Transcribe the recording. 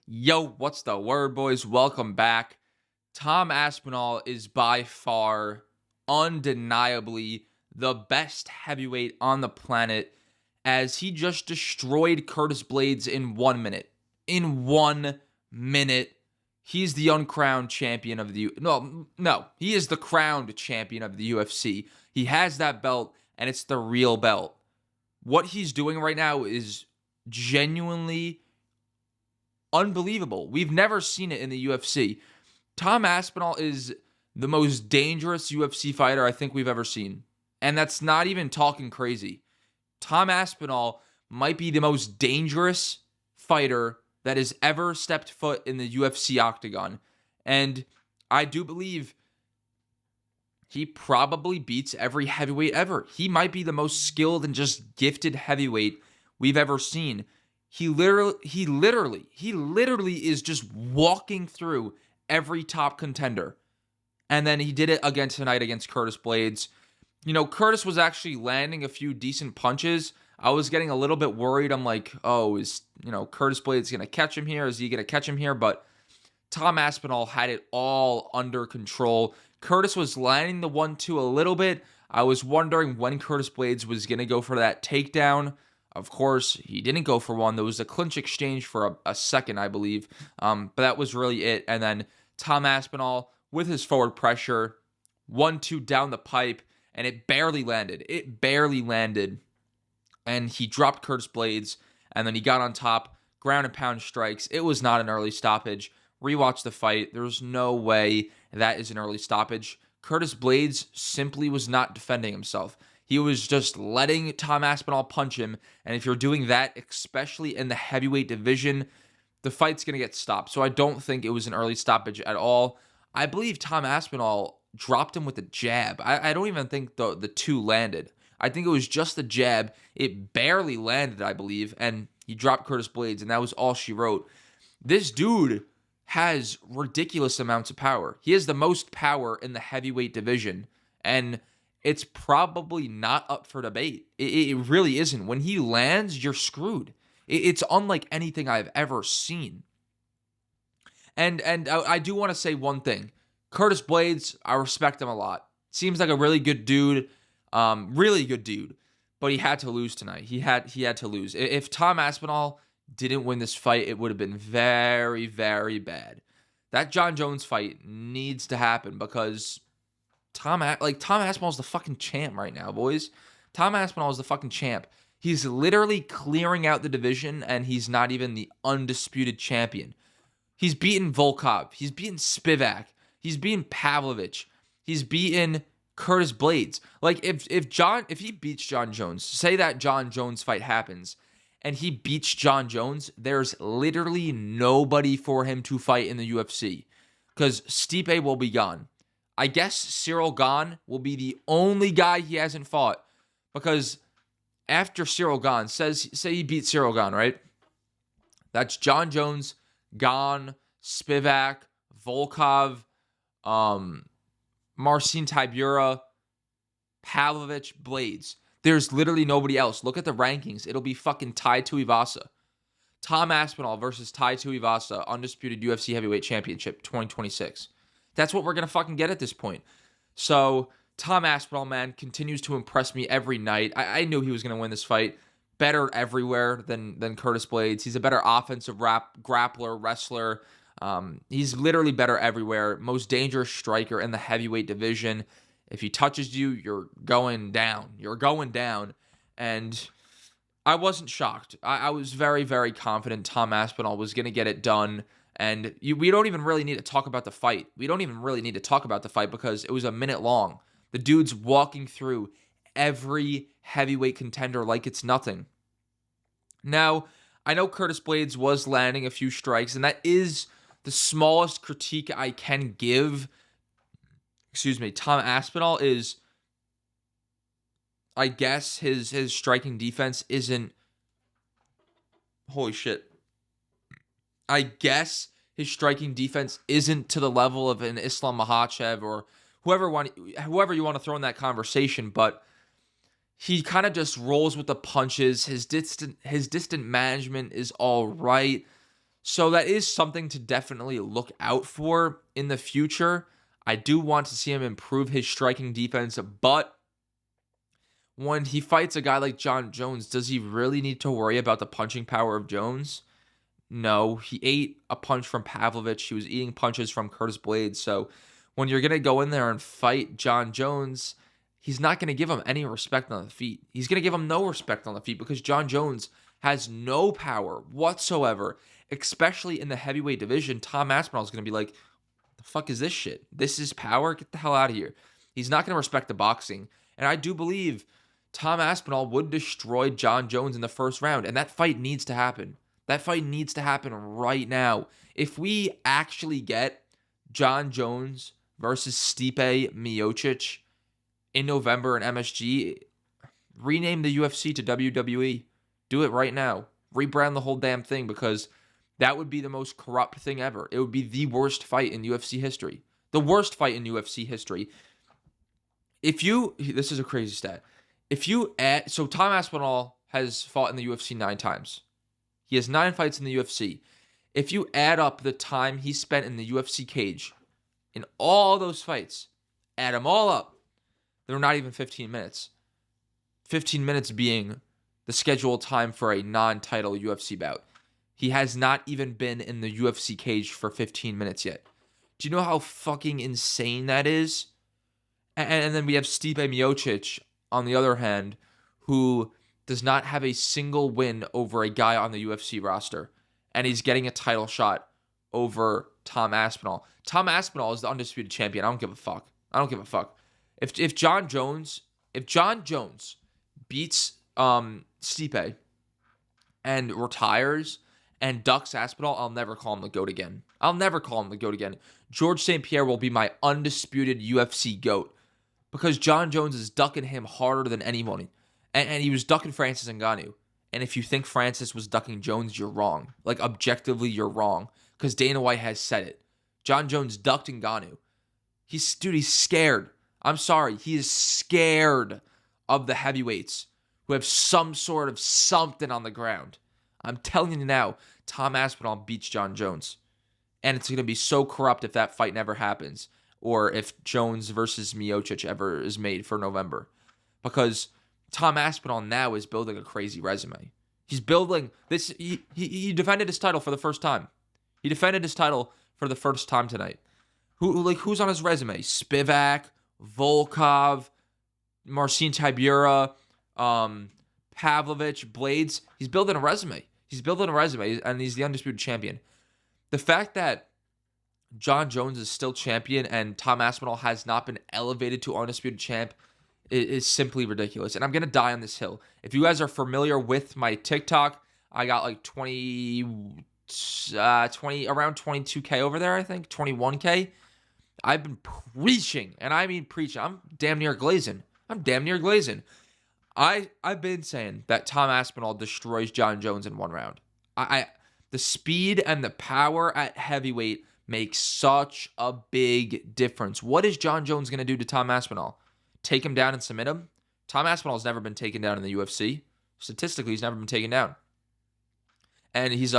Yo, what's the word, boys? Welcome back. Tom Aspinall is by far, undeniably, the best heavyweight on the planet as he just destroyed Curtis Blaydes in 1 minute. In 1 minute, he's the uncrowned champion of the no, he is the crowned champion of the UFC. He has that belt, and it's the real belt. What he's doing right now is genuinely unbelievable. We've never seen it in the UFC. Tom Aspinall is the most dangerous UFC fighter I think we've ever seen. And that's not even talking crazy. Tom Aspinall might be the most dangerous fighter that has ever stepped foot in the UFC octagon. And I do believe he probably beats every heavyweight ever. He might be the most skilled and just gifted heavyweight we've ever seen. He literally is just walking through every top contender. And then he did it again tonight against Curtis Blaydes. You know, Curtis was actually landing a few decent punches. I was getting a little bit worried. I'm like, oh, is, Curtis Blaydes going to catch him here? Is he going to catch him here? But Tom Aspinall had it all under control. Curtis was landing the 1-2 a little bit. I was wondering when Curtis Blaydes was going to go for that takedown. Of course, he didn't go for one. There was a clinch exchange for a second, I believe. But that was really it. And then Tom Aspinall, with his forward pressure, 1-2 down the pipe, and it barely landed. It barely landed. And he dropped Curtis Blaydes, and then he got on top, ground and pound strikes. It was not an early stoppage. Rewatch the fight. There's no way that is an early stoppage. Curtis Blaydes simply was not defending himself. He was just letting Tom Aspinall punch him. And if you're doing that, especially in the heavyweight division, the fight's going to get stopped. So I don't think it was an early stoppage at all. I believe Tom Aspinall dropped him with a jab. I don't even think the two landed. I think it was just the jab. It barely landed, I believe. And he dropped Curtis Blaydes, and that was all she wrote. This dude has ridiculous amounts of power. He has the most power in the heavyweight division. And it's probably not up for debate. It really isn't. When he lands, you're screwed. It's unlike anything I've ever seen. And I do want to say one thing. Curtis Blaydes, I respect him a lot. Seems like a really good dude. But he had to lose tonight. He had to lose. If Tom Aspinall didn't win this fight, it would have been very, very bad. That Jon Jones fight needs to happen because Tom Aspinall is the fucking champ right now, boys. Tom Aspinall is the fucking champ. He's literally clearing out the division, and he's not even the undisputed champion. He's beaten Volkov. He's beaten Spivak. He's beaten Pavlovich. He's beaten Curtis Blaydes. Like, if he beats Jon Jones, say that Jon Jones fight happens, and he beats Jon Jones, there's literally nobody for him to fight in the UFC because Stipe will be gone. I guess Cyril Gane will be the only guy he hasn't fought because after Cyril Gane, say he beats Cyril Gane, right? That's Jon Jones, Gane, Spivak, Volkov, Marcin Tybura, Pavlovich, Blaydes. There's literally nobody else. Look at the rankings. It'll be fucking Tai Tuivasa. Tom Aspinall versus Tai Tuivasa, undisputed UFC heavyweight championship 2026. That's what we're going to fucking get at this point. So, Tom Aspinall, man, continues to impress me every night. I knew he was going to win this fight. Better everywhere than Curtis Blaydes. He's a better offensive grappler, wrestler. He's literally better everywhere. Most dangerous striker in the heavyweight division. If he touches you, you're going down. You're going down. And I wasn't shocked. I was very, very confident Tom Aspinall was going to get it done. And we don't even really need to talk about the fight. We don't even really need to talk about the fight because it was a minute long. The dude's walking through every heavyweight contender like it's nothing. Now, I know Curtis Blaydes was landing a few strikes, and that is the smallest critique I can give. Tom Aspinall is, I guess, his striking defense isn't. Holy shit. I guess his striking defense isn't to the level of an Islam Makhachev or whoever you want to throw in that conversation, but he kind of just rolls with the punches. His distant management is all right. So that is something to definitely look out for in the future. I do want to see him improve his striking defense, but when he fights a guy like Jon Jones, does he really need to worry about the punching power of Jones? No, he ate a punch from Pavlovich. He was eating punches from Curtis Blaydes. So when you're going to go in there and fight Jon Jones, he's not going to give him any respect on the feet. He's going to give him no respect on the feet because Jon Jones has no power whatsoever, especially in the heavyweight division. Tom Aspinall is going to be like, the fuck is this shit? This is power? Get the hell out of here. He's not going to respect the boxing. And I do believe Tom Aspinall would destroy Jon Jones in the first round, and that fight needs to happen. That fight needs to happen right now. If we actually get Jon Jones versus Stipe Miocic in November in MSG, rename the UFC to WWE. Do it right now. Rebrand the whole damn thing because that would be the most corrupt thing ever. It would be the worst fight in UFC history. The worst fight in UFC history. This is a crazy stat. So Tom Aspinall has fought in the UFC 9 times. He has 9 fights in the UFC. If you add up the time he spent in the UFC cage, in all those fights, add them all up, they're not even 15 minutes. 15 minutes being the scheduled time for a non-title UFC bout. He has not even been in the UFC cage for 15 minutes yet. Do you know how fucking insane that is? And then we have Stipe Miocic, on the other hand, who does not have a single win over a guy on the UFC roster. And he's getting a title shot over Tom Aspinall. Tom Aspinall is the undisputed champion. I don't give a fuck. If Jon Jones beats Stipe and retires and ducks Aspinall, I'll never call him the GOAT again. George St. Pierre will be my undisputed UFC GOAT because Jon Jones is ducking him harder than anyone. And he was ducking Francis Ngannou. And if you think Francis was ducking Jones, you're wrong. Like, objectively, you're wrong. Because Dana White has said it. Jon Jones ducked Ngannou. He's scared. I'm sorry. He is scared of the heavyweights who have some sort of something on the ground. I'm telling you now, Tom Aspinall beats Jon Jones. And it's going to be so corrupt if that fight never happens. Or if Jones versus Miocic ever is made for November. Because Tom Aspinall now is building a crazy resume. He's building this. He defended his title for the first time. Tonight. Who's on his resume? Spivak, Volkov, Marcin Tybura, Pavlovich, Blaydes. He's building a resume, and he's the undisputed champion. The fact that Jon Jones is still champion and Tom Aspinall has not been elevated to undisputed champ is simply ridiculous. And I'm going to die on this hill. If you guys are familiar with my TikTok, I got like 20 around 22K over there, I think, 21K. I've been preaching, and I mean preaching. I'm damn near glazing. I've been saying that Tom Aspinall destroys Jon Jones in one round. The speed and the power at heavyweight makes such a big difference. What is Jon Jones going to do to Tom Aspinall? Take him down and submit him? Tom Aspinall's never been taken down in the UFC. Statistically, he's never been taken down. And he's